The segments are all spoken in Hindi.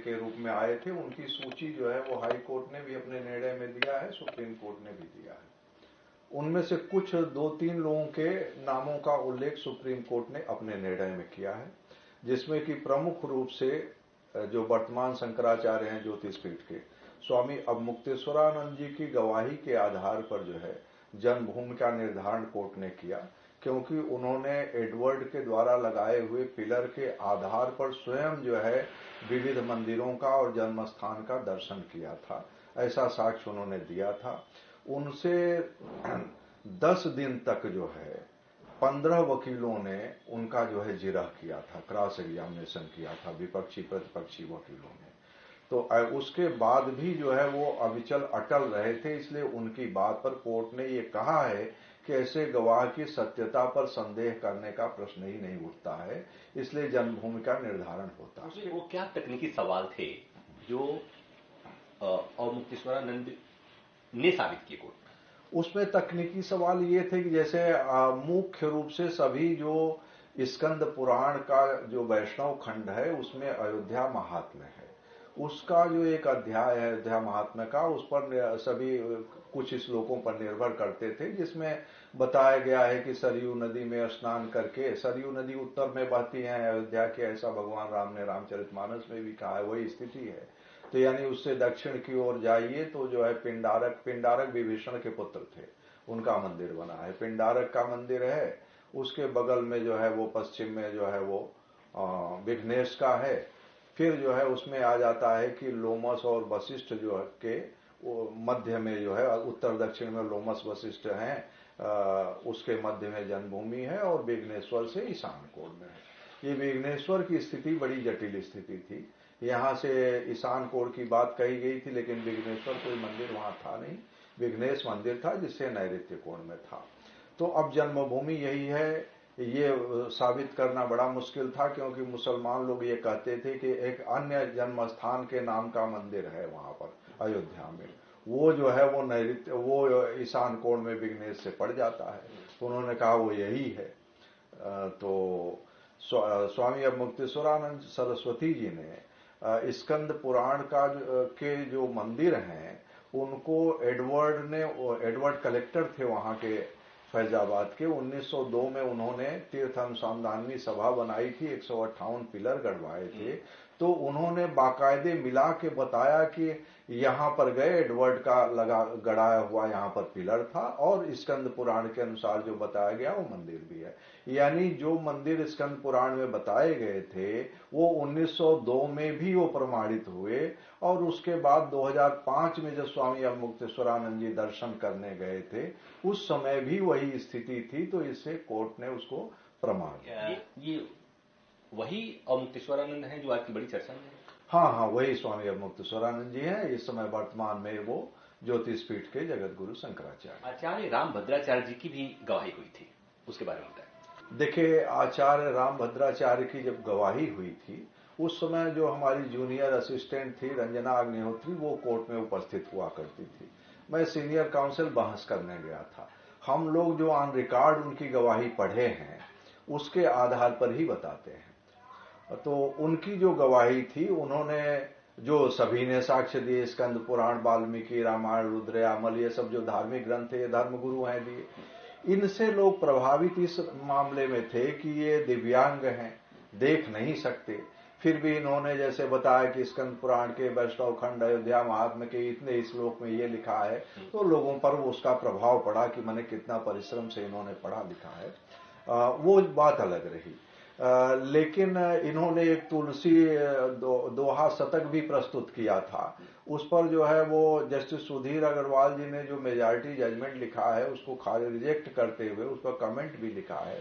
के रूप में आए थे, उनकी सूची जो है वो हाई कोर्ट ने भी अपने निर्णय में दिया है, सुप्रीम कोर्ट ने भी दिया है। उनमें से कुछ 2-3 लोगों के नामों का उल्लेख सुप्रीम कोर्ट ने अपने निर्णय में किया है, जिसमें कि प्रमुख रूप से जो वर्तमान शंकराचार्य हैं ज्योतिषपीठ के, स्वामी अवमुक्तेश्वरानंद जी की गवाही के आधार पर जो है जन्मभूमि का निर्धारण कोर्ट ने किया, क्योंकि उन्होंने एडवर्ड के द्वारा लगाए हुए पिलर के आधार पर स्वयं जो है विविध मंदिरों का और जन्म स्थान का दर्शन किया था, ऐसा साक्ष्य उन्होंने दिया था। उनसे 10 दिन तक जो है 15 वकीलों ने उनका जो है जिरह किया था, क्रॉस एग्जामिनेशन किया था, विपक्षी प्रतिपक्षी वकीलों ने। तो उसके बाद भी जो है वो अविचल अटल रहे थे, इसलिए उनकी बात पर कोर्ट ने ये कहा है कि ऐसे गवाह की सत्यता पर संदेह करने का प्रश्न ही नहीं उठता है, इसलिए जन्मभूमि का निर्धारण होता है। वो क्या तकनीकी सवाल थे जो अवमुक्तेश्वरानंद ने साबित किए कोर्ट? उसमें तकनीकी सवाल ये थे कि जैसे मुख्य रूप से सभी जो स्कंद पुराण का जो वैष्णव खंड है उसमें अयोध्या महात्म्य है, उसका जो एक अध्याय है अयोध्या महात्म्य का, उस पर सभी कुछ श्लोकों पर निर्भर करते थे, जिसमें बताया गया है कि सरयू नदी में स्नान करके, सरयू नदी उत्तर में बहती है अयोध्या के, ऐसा भगवान राम ने रामचरितमानस में भी कहा है, वही स्थिति है। तो यानी उससे दक्षिण की ओर जाइए तो जो है पिंडारक विभीषण के पुत्र थे, उनका मंदिर बना है, पिंडारक का मंदिर है। उसके बगल में जो है वो पश्चिम में जो है वो विघ्नेश का है। फिर जो है उसमें आ जाता है कि लोमस और वशिष्ठ जो है के वो मध्य में जो है उत्तर दक्षिण में लोमस वशिष्ठ हैं, उसके मध्य में जन्मभूमि है, और विघ्नेश्वर से ईशान कोण में है। ये विघ्नेश्वर की स्थिति बड़ी जटिल स्थिति थी, यहां से ईशान कोण की बात कही गई थी, लेकिन विघ्नेश्वर कोई मंदिर वहां था नहीं, विघ्नेश मंदिर था जिससे नैऋत्य कोण में था। तो अब जन्मभूमि यही है, ये साबित करना बड़ा मुश्किल था, क्योंकि मुसलमान लोग ये कहते थे कि एक अन्य जन्म स्थान के नाम का मंदिर है वहां पर अयोध्या में, वो जो है वो नैऋत्य, वो ईशान कोण में विघ्नेश से पड़ जाता है, तो उन्होंने कहा वो यही है। तो स्वामी अवमुक्तेश्वरानंद सरस्वती जी ने स्कंद पुराण का के जो मंदिर हैं उनको एडवर्ड कलेक्टर थे वहां के फैजाबाद के, 1902 में उन्होंने तीर्थ अनुसंधानी सभा बनाई थी, 158 पिलर गड़वाए थे। तो उन्होंने बाकायदे मिला के बताया कि यहां पर गए एडवर्ड का गड़ाया हुआ यहां पर पिलर था, और स्कंद पुराण के अनुसार जो बताया गया वो मंदिर भी है। यानी जो मंदिर स्कंद पुराण में बताए गए थे वो 1902 में भी वो प्रमाणित हुए, और उसके बाद 2005 में जब स्वामी अवमुक्तेश्वरानंद जी दर्शन करने गए थे उस समय भी वही स्थिति थी, तो इससे कोर्ट ने उसको प्रमाण किया। ये वही अवमुक्तेश्वरानंद है जो आज की बड़ी चर्चा में है? हाँ, वही स्वामी अवमुक्तेश्वरानंद जी हैं, इस समय वर्तमान में वो ज्योतिषपीठ के जगत गुरु शंकराचार्य। आचार्य रामभद्राचार्य जी की भी गवाही हुई थी, उसके बारे में बताएं। देखिए, आचार्य रामभद्राचार्य की जब गवाही हुई थी उस समय जो हमारी जूनियर असिस्टेंट थी रंजना अग्निहोत्री, वो कोर्ट में उपस्थित हुआ करती थी। मैं सीनियर काउंसिल बहस करने गया था। हम लोग जो ऑन रिकॉर्ड उनकी गवाही पढ़े हैं उसके आधार पर ही बताते हैं। तो उनकी जो गवाही थी, उन्होंने जो सभी ने साक्ष्य दिए, स्कंद पुराण, वाल्मीकि रामायण, रुद्रयामल, ये सब जो धार्मिक ग्रंथ है, धर्मगुरु हैं दिए, इनसे लोग प्रभावित इस मामले में थे कि ये दिव्यांग हैं, देख नहीं सकते। फिर भी इन्होंने जैसे बताया कि स्कंद पुराण के वैष्णव खंड अयोध्या महात्म्य के इतने श्लोक में ये लिखा है, तो लोगों पर उसका प्रभाव पड़ा कि मैंने कितना परिश्रम से इन्होंने पढ़ा लिखा है, वो बात अलग रही। लेकिन इन्होंने एक तुलसी दोहा शतक भी प्रस्तुत किया था, उस पर जो है वो जस्टिस सुधीर अग्रवाल जी ने जो मेजॉरिटी जजमेंट लिखा है उसको रिजेक्ट करते हुए उस पर कमेंट भी लिखा है।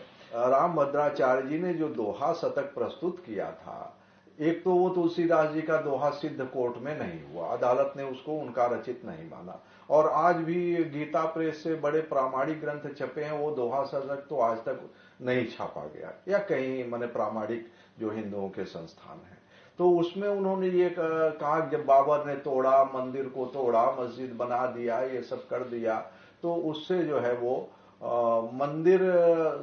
रामभद्राचार्य जी ने जो दोहा शतक प्रस्तुत किया था, एक तो वो तुलसीदास जी का दोहा सिद्ध कोर्ट में नहीं हुआ, अदालत ने उसको उनका रचित नहीं माना, और आज भी गीता प्रेस से बड़े प्रामाणिक ग्रंथ छपे हैं, वो दोहा शतक तो आज तक नहीं छापा गया, या कहीं माने प्रामाणिक जो हिंदुओं के संस्थान हैं। तो उसमें उन्होंने ये कहा जब बाबर ने तोड़ा, मंदिर को तोड़ा, मस्जिद बना दिया, ये सब कर दिया, तो उससे जो है वो मंदिर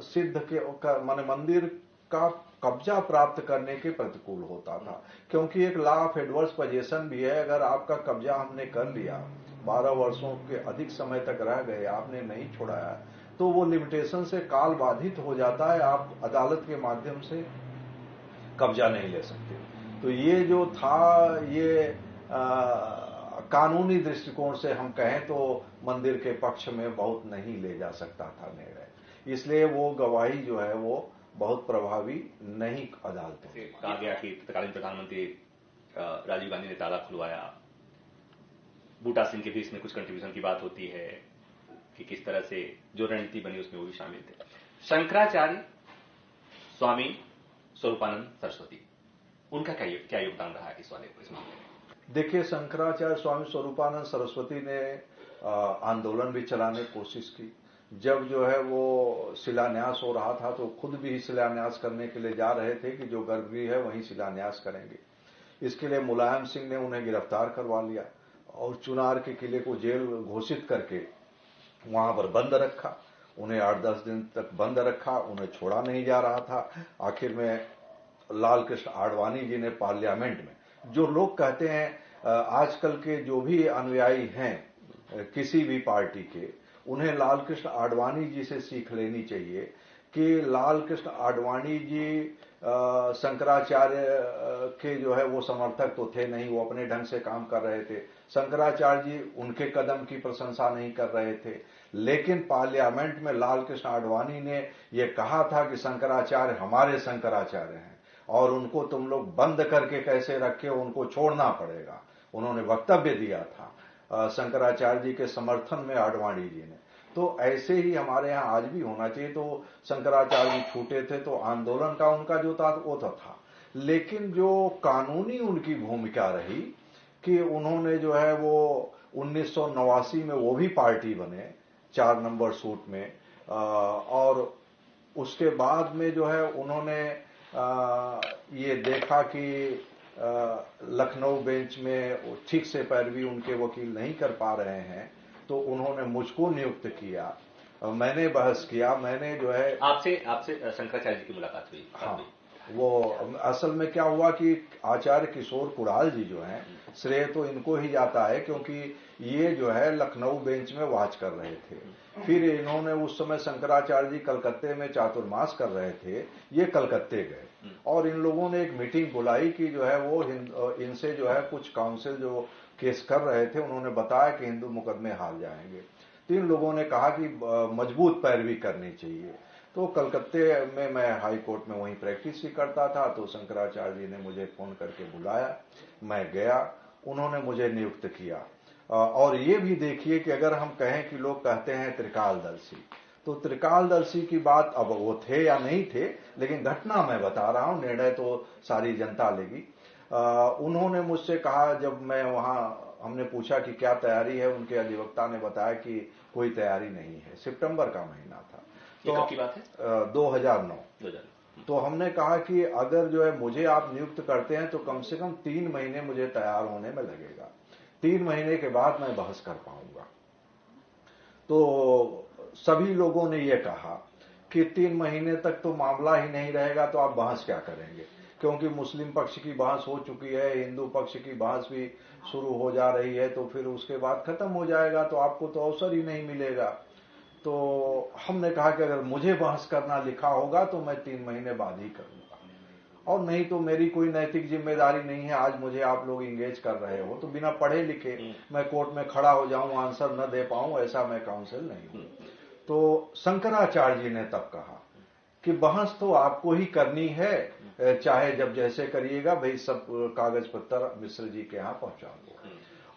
सिद्ध के माने मंदिर का कब्जा प्राप्त करने के प्रतिकूल होता था, क्योंकि एक लॉ ऑफ एडवर्स पोजीशन भी है। अगर आपका कब्जा हमने कर लिया, 12 वर्षों के अधिक समय तक रह गए, आपने नहीं छोड़ाया, तो वो लिमिटेशन से काल बाधित हो जाता है, आप अदालत के माध्यम से कब्जा नहीं ले सकते। तो ये जो था, ये कानूनी दृष्टिकोण से हम कहें तो मंदिर के पक्ष में बहुत नहीं ले जा सकता था निर्णय, इसलिए वो गवाही जो है वो बहुत प्रभावी नहीं अदालतों से। कहा गया कि तत्कालीन प्रधानमंत्री राजीव गांधी ने ताला खुलवाया, बूटा सिंह के भी इसमें कुछ कंट्रीब्यूशन की बात होती है कि किस तरह से जो रणनीति बनी उसमें वो भी शामिल थे। शंकराचार्य स्वामी स्वरूपानंद सरस्वती, उनका क्या योगदान रहा है इस मामले में? देखिए, शंकराचार्य स्वामी स्वरूपानंद सरस्वती ने आंदोलन भी चलाने की कोशिश की। जब जो है वो शिलान्यास हो रहा था तो खुद भी शिलान्यास करने के लिए जा रहे थे कि जो गर्भगृह है वहीं शिलान्यास करेंगे। इसके लिए मुलायम सिंह ने उन्हें गिरफ्तार करवा लिया और चुनार के किले को जेल घोषित करके वहां पर बंद रखा। उन्हें 8-10 दिन तक बंद रखा, उन्हें छोड़ा नहीं जा रहा था। आखिर में लाल कृष्ण आडवाणी जी ने पार्लियामेंट में, जो लोग कहते हैं आजकल के जो भी अनुयायी हैं किसी भी पार्टी के, उन्हें लाल कृष्ण आडवाणी जी से सीख लेनी चाहिए कि लाल कृष्ण आडवाणी जी शंकराचार्य के जो है वो समर्थक तो थे नहीं, वो अपने ढंग से काम कर रहे थे। शंकराचार्य जी उनके कदम की प्रशंसा नहीं कर रहे थे, लेकिन पार्लियामेंट में लाल कृष्ण आडवाणी ने ये कहा था कि शंकराचार्य हमारे शंकराचार्य हैं और उनको तुम लोग बंद करके कैसे रखे, उनको छोड़ना पड़ेगा। उन्होंने वक्तव्य दिया था शंकराचार्य जी के समर्थन में आडवाणी जी ने। तो ऐसे ही हमारे यहाँ आज भी होना चाहिए। तो शंकराचार्य जी छूटे थे तो आंदोलन का उनका जो था वो तो था, लेकिन जो कानूनी उनकी भूमिका रही कि उन्होंने जो है वो 1989 में वो भी पार्टी बने 4 नंबर सूट में, और उसके बाद में जो है उन्होंने ये देखा कि लखनऊ बेंच में ठीक से पैरवी उनके वकील नहीं कर पा रहे हैं, तो उन्होंने मुझको नियुक्त किया। मैंने बहस किया, मैंने जो है आपसे शंकराचार्य जी की मुलाकात हुई। हाँ, वो असल में क्या हुआ कि आचार्य किशोर कुणाल जी जो हैं, श्रेय तो इनको ही जाता है क्योंकि ये जो है लखनऊ बेंच में वाच कर रहे थे। फिर इन्होंने उस समय शंकराचार्य जी कलकत्ते में चातुर्मास कर रहे थे, ये कलकत्ते गए और इन लोगों ने एक मीटिंग बुलाई कि जो है वो इनसे जो है कुछ काउंसिल जो केस कर रहे थे उन्होंने बताया कि हिंदू मुकदमे हार जाएंगे। तो इन लोगों ने कहा कि मजबूत पैरवी करनी चाहिए। तो कलकत्ते में मैं हाई कोर्ट में वहीं प्रैक्टिस ही करता था, तो शंकराचार्य जी ने मुझे फोन करके बुलाया, मैं गया, उन्होंने मुझे नियुक्त किया। और ये भी देखिए कि अगर हम कहें कि लोग कहते हैं त्रिकालदर्शी, तो त्रिकालदर्शी की बात अब वो थे या नहीं थे, लेकिन घटना मैं बता रहा हूं, निर्णय तो सारी जनता लेगी। उन्होंने मुझसे कहा, जब मैं वहां हमने पूछा कि क्या तैयारी है, उनके अधिवक्ता ने बताया कि कोई तैयारी नहीं है। सितंबर का महीना था, तो कब की बात है? 2009। तो हमने कहा कि अगर जो है मुझे आप नियुक्त करते हैं तो कम से कम 3 महीने मुझे तैयार होने में लगेगा, 3 महीने के बाद मैं बहस कर पाऊंगा। तो सभी लोगों ने यह कहा कि 3 महीने तक तो मामला ही नहीं रहेगा तो आप बहस क्या करेंगे, क्योंकि मुस्लिम पक्ष की बहस हो चुकी है, हिंदू पक्ष की बहस भी शुरू हो जा रही है, तो फिर उसके बाद खत्म हो जाएगा, तो आपको तो अवसर ही नहीं मिलेगा। तो हमने कहा कि अगर मुझे बहस करना लिखा होगा तो मैं 3 महीने बाद ही करूंगा, और नहीं तो मेरी कोई नैतिक जिम्मेदारी नहीं है। आज मुझे आप लोग इंगेज कर रहे हो तो बिना पढ़े लिखे मैं कोर्ट में खड़ा हो जाऊं, आंसर न दे पाऊं, ऐसा मैं काउंसिल नहीं हूं। तो शंकराचार्य जी ने तब कहा कि बहस तो आपको ही करनी है, चाहे जब जैसे करिएगा, भाई सब कागज पत्तर मिश्र जी के यहां पहुंचा दो।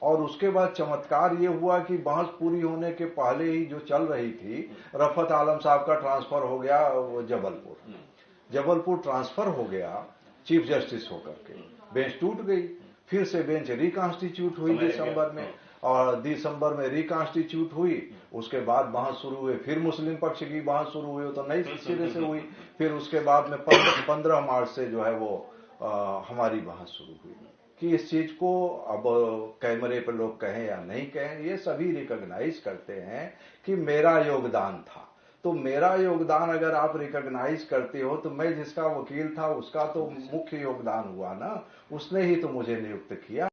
और उसके बाद चमत्कार ये हुआ कि बहस पूरी होने के पहले ही जो चल रही थी, रफत आलम साहब का ट्रांसफर हो गया जबलपुर ट्रांसफर हो गया चीफ जस्टिस होकर के, बेंच टूट गई। फिर से बेंच रिकॉन्स्टिट्यूट हुई दिसंबर में, और दिसंबर में रिकॉन्स्टिट्यूट हुई। उसके बाद बहस शुरू हुई, फिर मुस्लिम पक्ष की बहस शुरू हुई, तो नई सिरे से हुई। फिर उसके बाद में 15 मार्च से जो है वो हमारी बहस शुरू हुई कि इस चीज को अब कैमरे पर लोग कहें या नहीं कहें, ये सभी रिकॉग्नाइज करते हैं कि मेरा योगदान था। तो मेरा योगदान अगर आप रिकॉग्नाइज करते हो तो मैं जिसका वकील था उसका तो मुख्य योगदान हुआ ना, उसने ही तो मुझे नियुक्त किया।